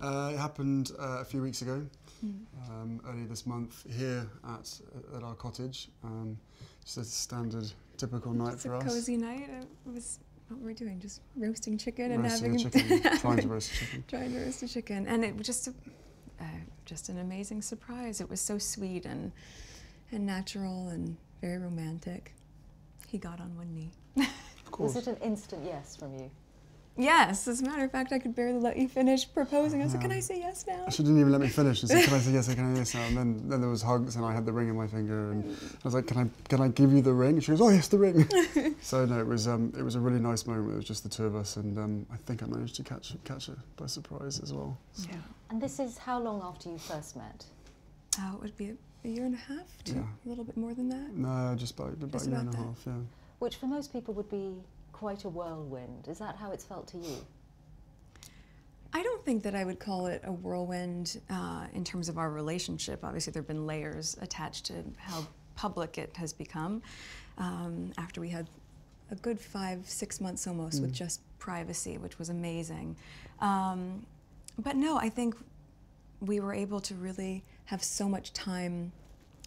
It happened a few weeks ago, earlier this month, here at our cottage. Just a standard, typical night for us. It's a cozy night. It was, what were we doing? Just roasting chicken and Roasting having... a chicken, trying to roast a chicken. Trying to roast a chicken. And it was just an amazing surprise. It was so sweet and natural and very romantic. He got on one knee. Of course. Was it an instant yes from you? Yes, as a matter of fact, I could barely let you finish proposing. I was like, can I say yes now? She didn't even let me finish. She said, can I say yes, can I say yes now? And then there was hugs and I had the ring in my finger and I was like, can I give you the ring? And she goes, oh yes, the ring. So no, it was a really nice moment. It was just the two of us and I think I managed to catch her by surprise as well. So. Yeah. And this is how long after you first met? It would be a year and a half, yeah. A little bit more than that. No, just about a year and a half, yeah. Which for most people would be quite a whirlwind. Is that how it's felt to you? I don't think that I would call it a whirlwind in terms of our relationship. Obviously, there have been layers attached to how public it has become after we had a good 5-6 months almost with just privacy, which was amazing. But no, I think we were able to really have so much time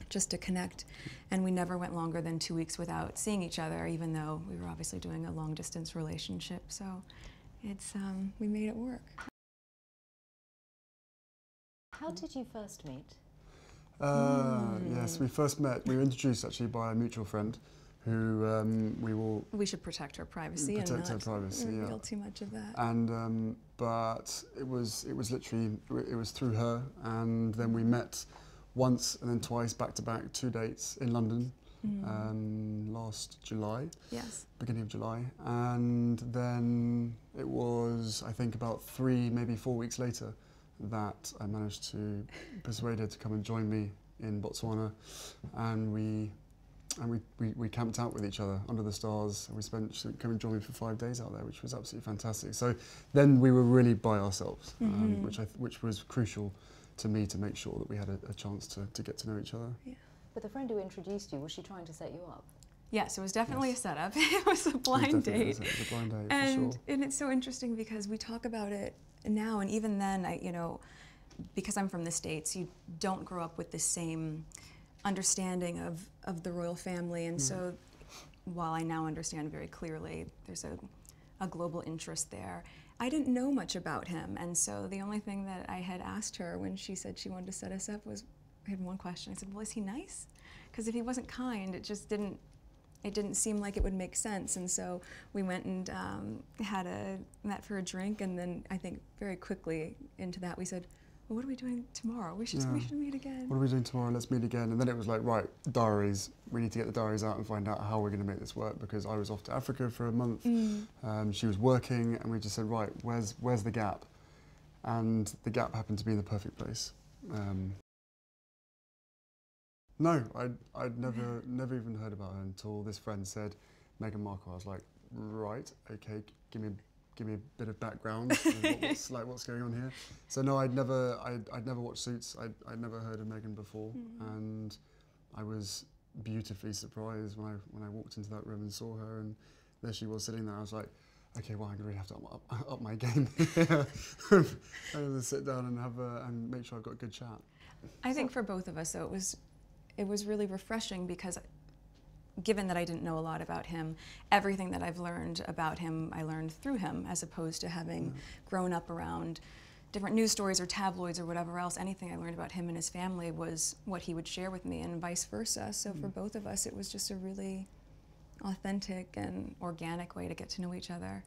just to connect, and we never went longer than 2 weeks without seeing each other, even though we were obviously doing a long-distance relationship. So it's we made it work. How did you first meet? Yes, we first met. We were introduced actually by a mutual friend, who we should protect her privacy and not reveal too much of that. And but it was literally through her, and then we met once and then twice back to back, 2 dates in London last July. Yes. Beginning of July, and then it was I think about 3, maybe 4 weeks later that I managed to persuade her to come and join me in Botswana, and we camped out with each other under the stars. And she came and joined me for 5 days out there, which was absolutely fantastic. So then we were really by ourselves, which was crucial to me to make sure that we had a chance to get to know each other. Yeah. But the friend who introduced you, was she trying to set you up? Yes, it was definitely a setup. It was a blind date. It was a blind date, and, for sure. And it's so interesting because we talk about it now, and even then, because I'm from the States, you don't grow up with the same understanding of the royal family, and so while I now understand very clearly there's a global interest there, I didn't know much about him, and so the only thing that I had asked her when she said she wanted to set us up was, I had one question. I said, well, is he nice? Because if he wasn't kind, it just didn't seem like it would make sense, and so we went and met for a drink, and then I think very quickly into that we said, well, what are we doing tomorrow? We should meet again. What are we doing tomorrow? Let's meet again. And then it was like, right, diaries. We need to get the diaries out and find out how we're going to make this work, because I was off to Africa for a month. She was working, and we just said, right, where's the gap? And the gap happened to be in the perfect place. No, I'd never even heard about her until this friend said Meghan Markle. I was like, right, okay, give me a bit of background. what's going on here? So no, I'd never watched Suits. I'd never heard of Meghan before, and I was beautifully surprised when I walked into that room and saw her, and there she was sitting there. I was like, okay, well, I'm gonna really have to up my game. I'm gonna sit down and and make sure I've got a good chat. I think for both of us, though, it was really refreshing because, given that I didn't know a lot about him, everything that I've learned about him, I learned through him, as opposed to having grown up around different news stories or tabloids or whatever else. Anything I learned about him and his family was what he would share with me, and vice versa. So for both of us, it was just a really authentic and organic way to get to know each other.